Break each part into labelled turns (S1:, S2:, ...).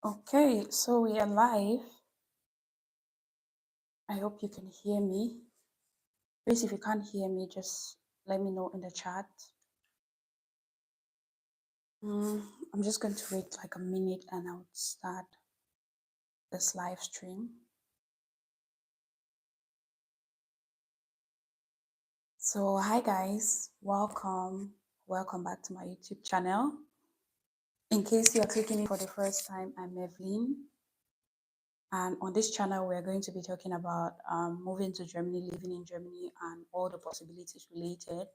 S1: Okay, so we are live. I hope you can hear me. Please, if you can't hear me, just let me know in the chat. Mm, I'm just going to wait like a minute and I'll start this live stream. So, hi guys, welcome back to my YouTube channel. In case you are clicking in for the first time, I'm Evelyn, and on this channel, we're going to be talking about moving to Germany, living in Germany, and all the possibilities related.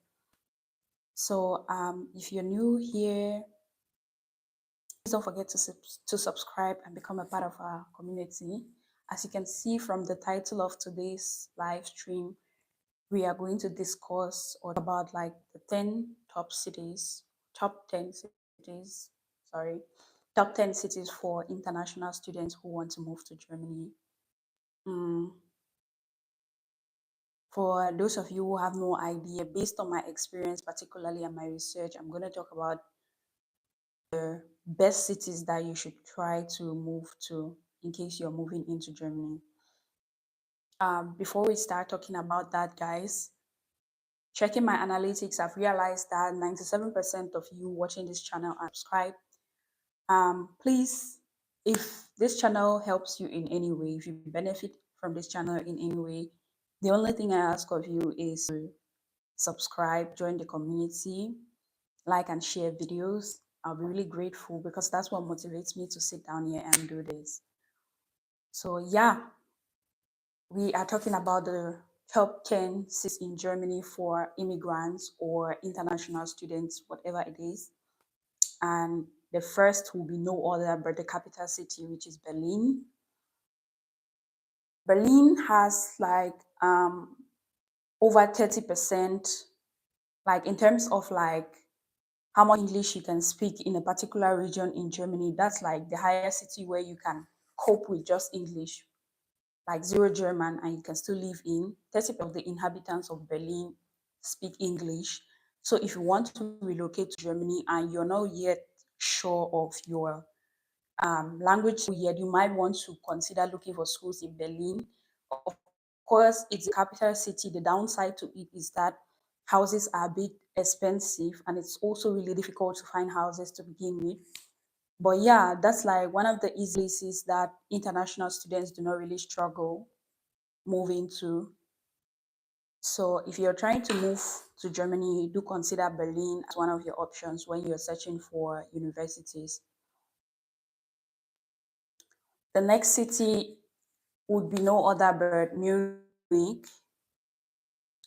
S1: So, if you're new here, please don't forget to subscribe and become a part of our community. As you can see from the title of today's live stream, we are going to discuss or about like the 10 top cities, top 10 cities, sorry, top 10 cities for international students who want to move to Germany. Mm, For those of you who have no idea, based on my experience, particularly and my research, I'm going to talk about the best cities that you should try to move to in case you're moving into Germany. Before we start talking about that, guys, checking my analytics, I've realized that 97% of you watching this channel are subscribed. Please, if this channel helps you in any way, if you benefit from this channel in any way, the only thing I ask of you is to subscribe, join the community, like and share videos. I'll be really grateful because that's what motivates me to sit down here and do this. So yeah, we are talking about the top 10 cities in Germany for immigrants or international students, whatever it is. And the first will be no other but the capital city, which is Berlin. Berlin has like over 30%, like in terms of like how much English you can speak in a particular region in Germany. That's like the highest city where you can cope with just English, like zero German, and you can still live in. 30% of the inhabitants of Berlin speak English. So if you want to relocate to Germany and you're not yet sure of your language yet, you might want to consider looking for schools in Berlin. Of course, it's the capital city. The downside to it is that houses are a bit expensive and it's also really difficult to find houses to begin with. But yeah, that's like one of the easy places that international students do not really struggle moving to. So if you're trying to move to Germany, do consider Berlin as one of your options when you're searching for universities. The next city would be no other but Munich.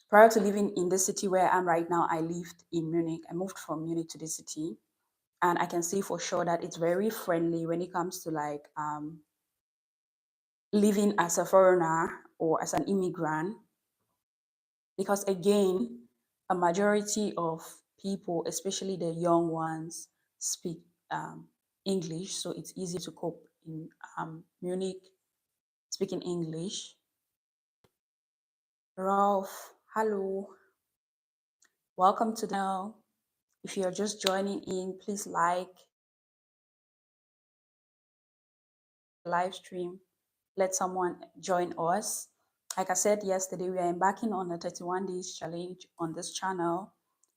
S1: Prior to living in the city where I am right now, I lived in Munich. I moved from Munich to the city, and I can say for sure that it's very friendly when it comes to like living as a foreigner or as an immigrant, because again, a majority of people, especially the young ones, speak English, so it's easy to cope in Munich speaking English. Ralph, hello, welcome to the channel. If you're just joining in, please like the live stream. Let someone join us. Like I said yesterday, we are embarking on a 31 days challenge on this channel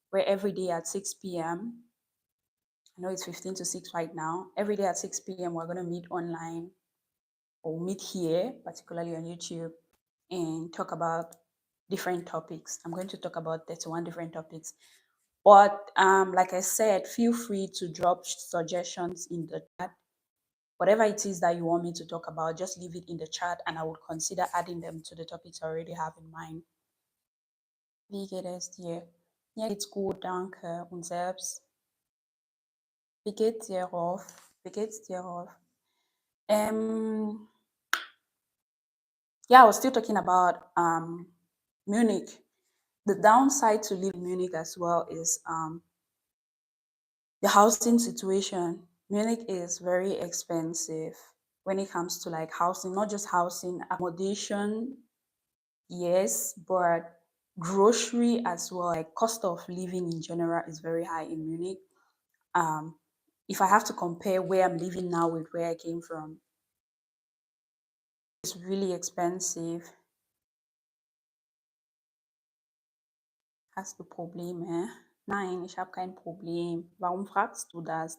S1: where every day at 6 p.m. I know it's 15 to 6 right now. Every day at 6 p.m. we're going to meet online or meet here, particularly on YouTube, and talk about different topics. I'm going to talk about 31 different topics. But like I said, feel free to drop suggestions in the chat. Whatever it is that you want me to talk about, just leave it in the chat and I will consider adding them to the topics I already have in mind. Wie geht es dir? Mir geht's gut, danke. Und selbst? Wie geht's dir, Rolf? Wie geht's dir, Rolf? Yeah, I was still talking about Munich. The downside to live in Munich as well is the housing situation. Munich is very expensive when it comes to like housing, not just housing, accommodation, yes, but grocery as well. Like cost of living in general is very high in Munich. Um, if I have to compare where I'm living now with where I came from, it's really expensive. Hast du Probleme? Nein, ich habe kein Problem. Warum fragst du das?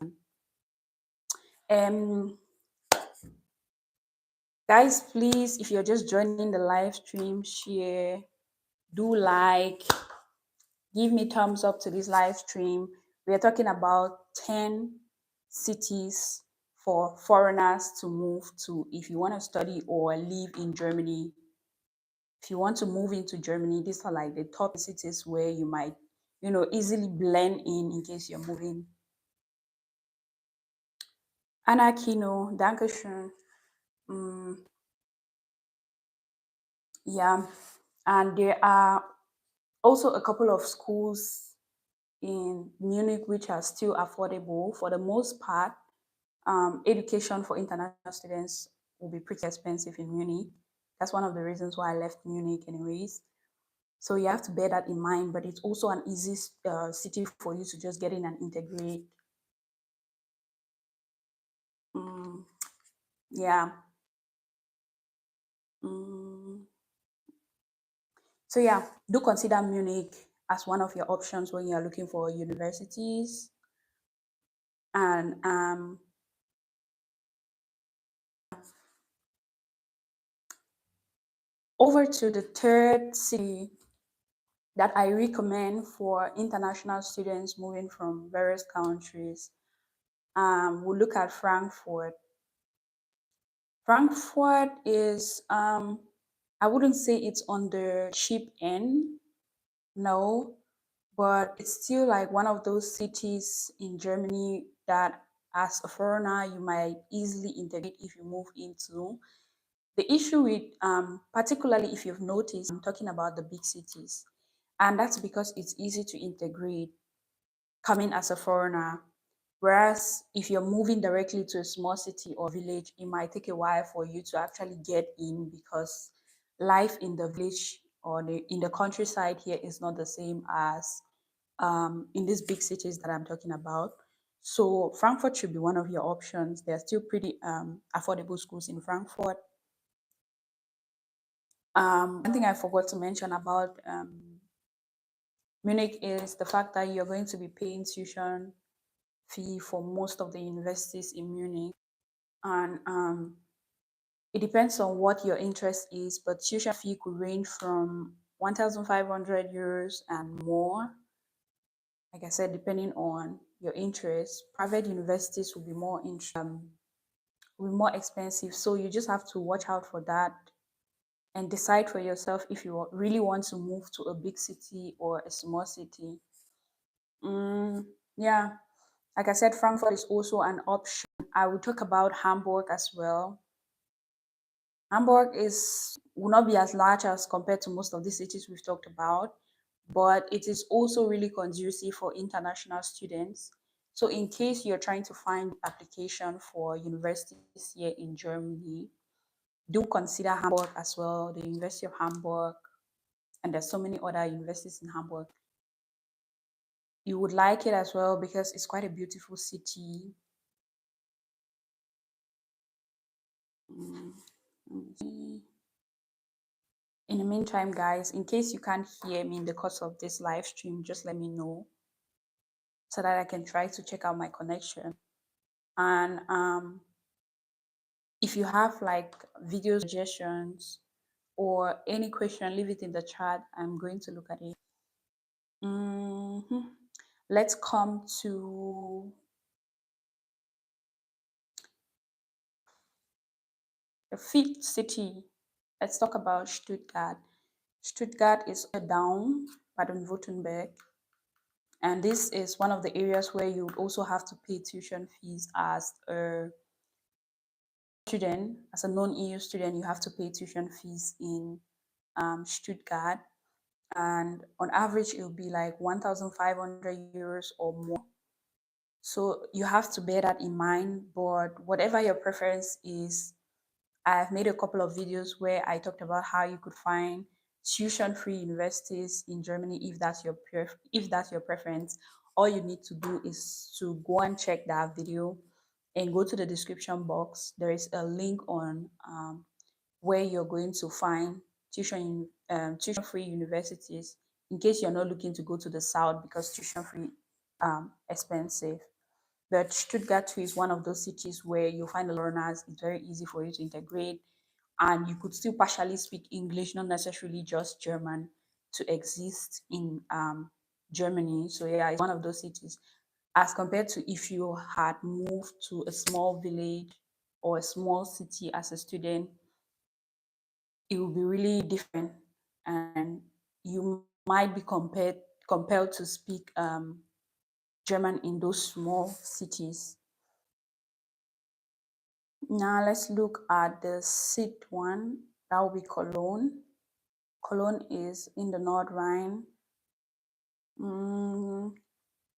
S1: Um, guys, please, if you're just joining the live stream, share, do like, give me thumbs up to this live stream. We are talking about 10 cities for foreigners to move to if you want to study or live in Germany. If you want to move into Germany, these are like the top cities where you might, easily blend in case you're moving. Anna Kino, Dankeschön. Yeah, and there are also a couple of schools in Munich which are still affordable. For the most part, education for international students will be pretty expensive in Munich. That's one of the reasons why I left Munich, anyways. So you have to bear that in mind. But it's also an easy city for you to just get in and integrate. Yeah. So yeah, do consider Munich as one of your options when you're looking for universities. And over to the third city that I recommend for international students moving from various countries. We'll look at Frankfurt. Frankfurt is, I wouldn't say it's on the cheap end, no, but it's still like one of those cities in Germany that as a foreigner you might easily integrate if you move into. The issue with, particularly if you've noticed, I'm talking about the big cities, and that's because it's easy to integrate coming as a foreigner. Whereas if you're moving directly to a small city or village, it might take a while for you to actually get in because life in the village or in the countryside here is not the same as in these big cities that I'm talking about. So Frankfurt should be one of your options. There are still pretty affordable schools in Frankfurt. One thing I forgot to mention about Munich is the fact that you're going to be paying tuition fee for most of the universities in Munich. And it depends on what your interest is, but tuition fee could range from 1,500 euros and more. Like I said, depending on your interest, private universities will be will be more expensive. So you just have to watch out for that and decide for yourself if you really want to move to a big city or a small city. Yeah, like I said, Frankfurt is also an option. I will talk about Hamburg as well. Hamburg will not be as large as compared to most of the cities we've talked about, but it is also really conducive for international students. So in case you're trying to find application for universities here in Germany, do consider Hamburg as well, the University of Hamburg, and there's so many other universities in Hamburg. You would like it as well because it's quite a beautiful city. In the meantime, guys, in case you can't hear me in the course of this live stream, just let me know so that I can try to check out my connection. And if you have like video suggestions or any question, leave it in the chat. I'm going to look at it. Let's come to the fifth city. Let's talk about Stuttgart. Stuttgart is down Baden-Württemberg. And this is one of the areas where you would also have to pay tuition fees as a student, as a non-EU student. You have to pay tuition fees in Stuttgart, and on average it will be like 1,500 euros or more. So you have to bear that in mind. But whatever your preference is, I've made a couple of videos where I talked about how you could find tuition-free universities in Germany if that's your preference. all you need to do is to go and check that video and go to the description box. There is a link on where you're going to find tuition free universities in case you're not looking to go to the south because tuition free expensive. But Stuttgart too is one of those cities where you find the learners. It's very easy for you to integrate, and you could still partially speak English, not necessarily just German, to exist in Germany. So yeah, it's one of those cities. As compared to if you had moved to a small village or a small city as a student, it will be really different, and you might be compelled to speak German in those small cities. Now let's look at the sixth one. That will be Cologne. Cologne is in the North Rhine. Mm,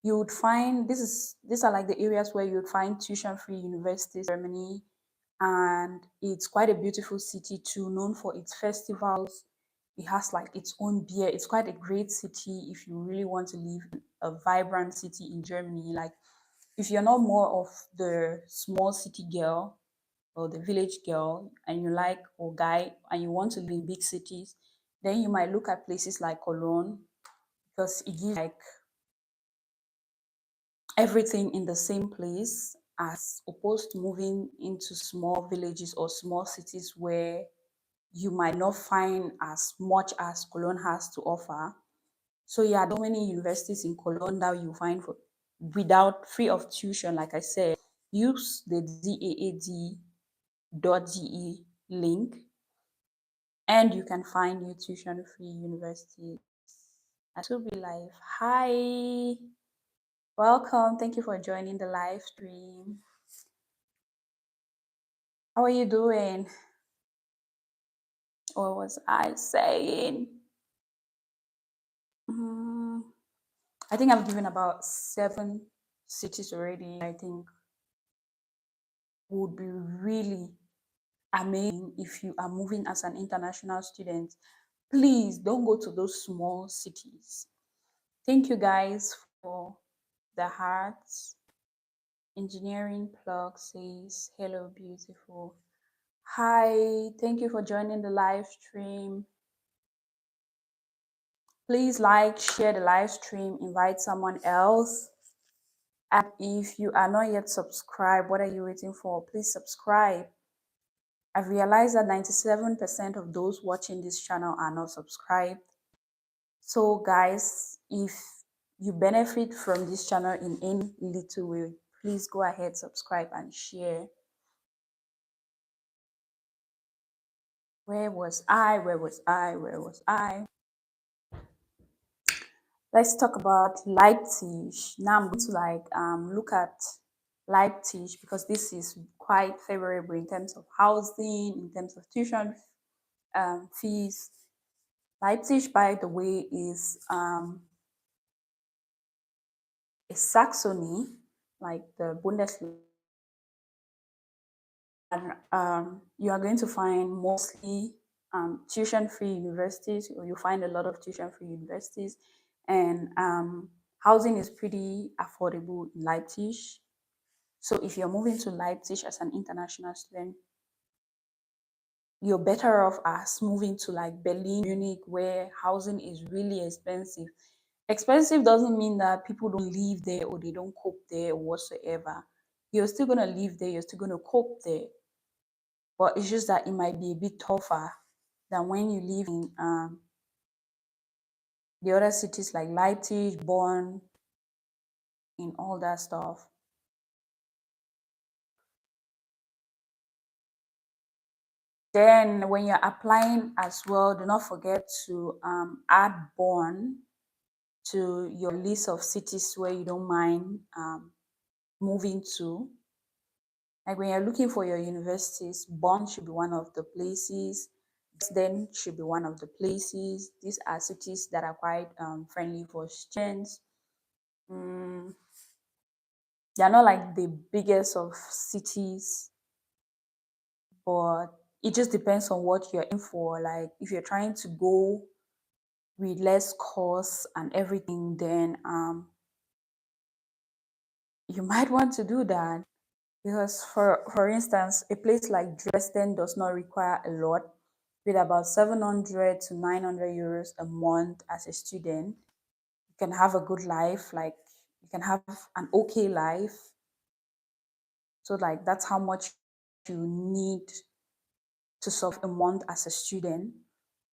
S1: you would find these are like the areas where you would find tuition-free universities in Germany, and it's quite a beautiful city too, known for its festivals. It has like its own beer. It's quite a great city if you really want to live in a vibrant city in Germany. Like if you're not more of the small city girl or the village girl and you like or guy and you want to live in big cities, then you might look at places like Cologne because it gives like everything in the same place as opposed to moving into small villages or small cities where you might not find as much as Cologne has to offer. So yeah, there are so many universities in Cologne that you find for without free of tuition. Like I said, use the zaad.de link and you can find your tuition free universities. I will be live. Hi, welcome. Thank you for joining the live stream. How are you doing? What was I saying? Mm, I think I've given about 7 cities already. I think would be really amazing if you are moving as an international student. Please don't go to those small cities. Thank you guys for the hearts. Engineering plug says hello beautiful. Hi, thank you for joining the live stream. Please like, share the live stream, invite someone else. And if you are not yet subscribed, what are you waiting for? Please subscribe. I've realized that 97% of those watching this channel are not subscribed. So guys, if you benefit from this channel in any little way, please go ahead, subscribe and share. Where was I? Where was I? Where was I? Let's talk about Leipzig. Now I'm going to like look at Leipzig because this is quite favorable in terms of housing, in terms of tuition fees. Leipzig, by the way, is a Saxony, like the Bundesland. And you are going to find mostly tuition-free universities, or you find a lot of tuition-free universities, and housing is pretty affordable in Leipzig. So if you're moving to Leipzig as an international student, you're better off as moving to like Berlin, Munich, where housing is really expensive. Expensive doesn't mean that people don't live there or they don't cope there or whatsoever. You're still gonna live there, you're still gonna cope there, but it's just that it might be a bit tougher than when you live in the other cities like Leipzig, Bonn, and all that stuff. Then when you're applying as well, do not forget to add Bonn to your list of cities where you don't mind moving to. Like when you're looking for your universities, Bonn should be one of the places. Then should be one of the places. These are cities that are quite friendly for students. Mm, they're not like the biggest of cities, but it just depends on what you're in for. Like if you're trying to go with less costs and everything, then you might want to do that because, for instance, a place like Dresden does not require a lot. With about 700 to 900 euros a month as a student, you can have a good life. Like, you can have an okay life. So, like, that's how much you need to survive a month as a student.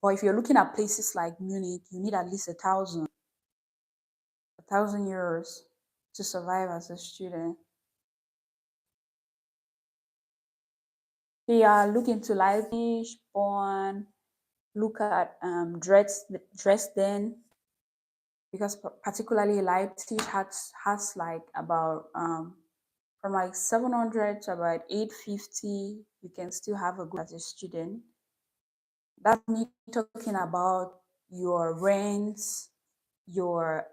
S1: But if you're looking at places like Munich, you need at least a thousand euros to survive as a student. They are looking to Leipzig, Bonn, look at Dresden, because particularly Leipzig has like about from like 700 to about 850. You can still have a good as a student. That's me talking about your rents, your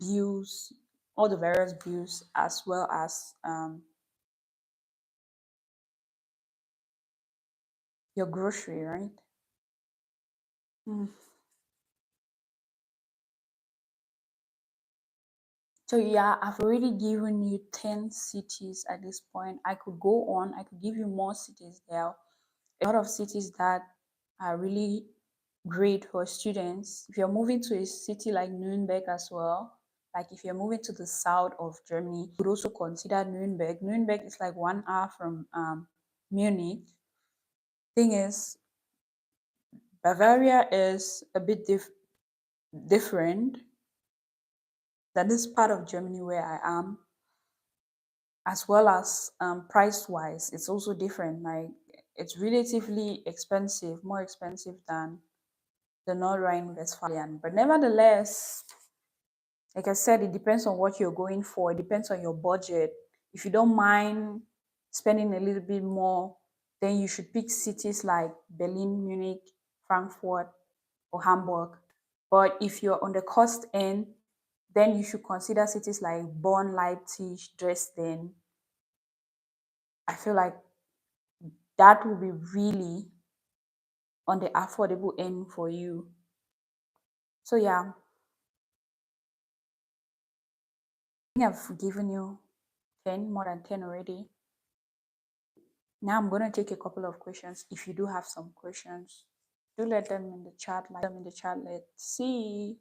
S1: bills, all the various bills, as well as your grocery, right? Mm. So yeah, I've already given you 10 cities at this point. I could go on, I could give you more cities there. A lot of cities that are really great for students. If you're moving to a city like Nuremberg as well, like if you're moving to the south of Germany, you could also consider Nuremberg. Nuremberg is like 1 hour from Munich. Thing is, Bavaria is a bit different than this part of Germany where I am, as well as price wise, it's also different. Like, it's relatively expensive, more expensive than the North Rhine-Westphalian. But nevertheless, like I said, it depends on what you're going for. It depends on your budget. If you don't mind spending a little bit more, then you should pick cities like Berlin, Munich, Frankfurt, or Hamburg. But if you're on the cost end, then you should consider cities like Bonn, Leipzig, Dresden. I feel like that will be really on the affordable end for you. So yeah, I think I've given you 10, more than 10 already. Now I'm going to take a couple of questions. If you do have some questions, do let them in the chat. Like them in the chat. Let's see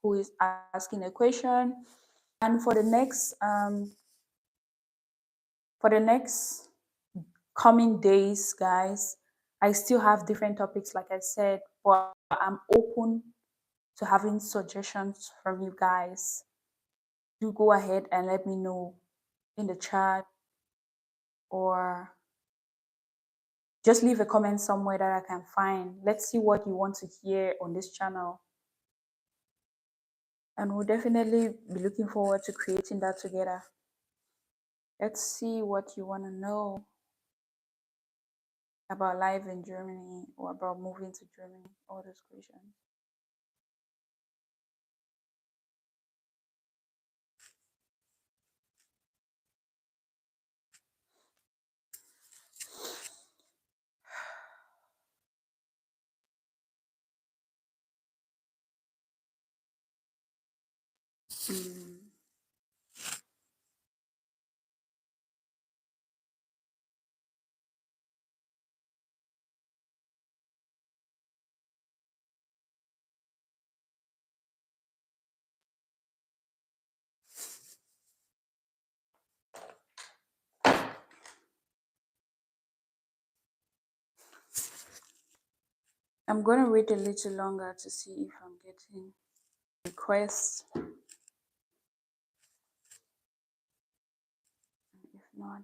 S1: who is asking a question. And for the next coming days, guys, I still have different topics, like I said, but I'm open to having suggestions from you guys. Do go ahead and let me know in the chat, or just leave a comment somewhere that I can find. Let's see what you want to hear on this channel. And we'll definitely be looking forward to creating that together. Let's see what you want to know about life in Germany or about moving to Germany, all those questions. Mm. I'm going to wait a little longer to see if I'm getting requests. If not,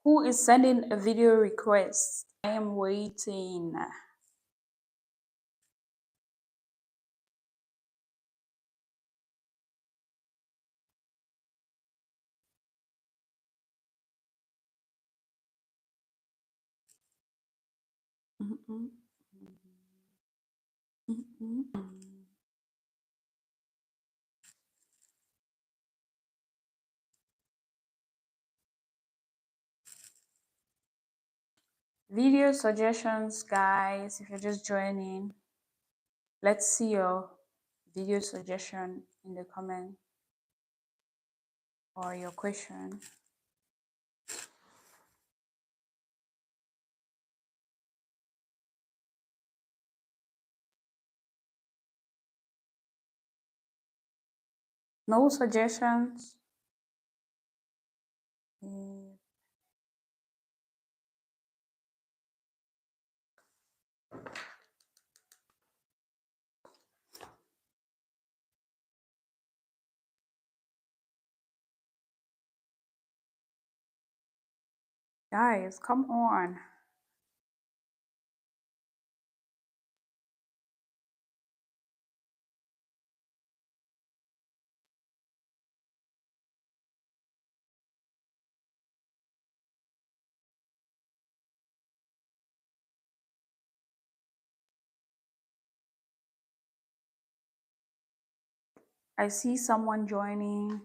S1: who is sending a video request? I am waiting. Mm-mm. Mm-mm. Video suggestions, guys. If you're just joining, let's see your video suggestion in the comment or your question. No suggestions? Mm, guys, come on. I see someone joining.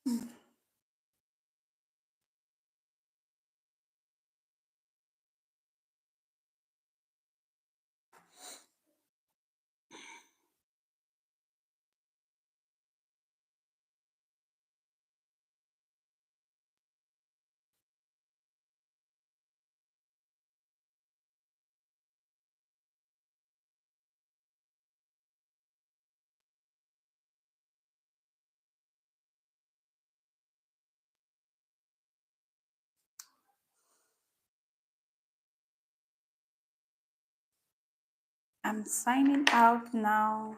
S1: I'm signing out now.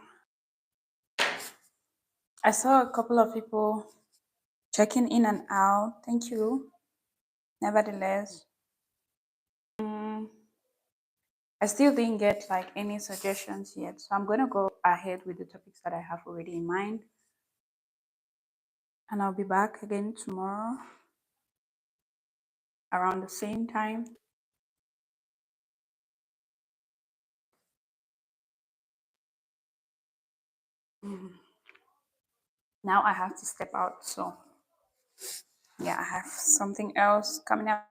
S1: I saw a couple of people checking in and out. Thank you. Nevertheless, mm, I still didn't get like any suggestions yet. So I'm gonna go ahead with the topics that I have already in mind. And I'll be back again tomorrow around the same time. Mm. Now I have to step out. So yeah, I have something else coming up.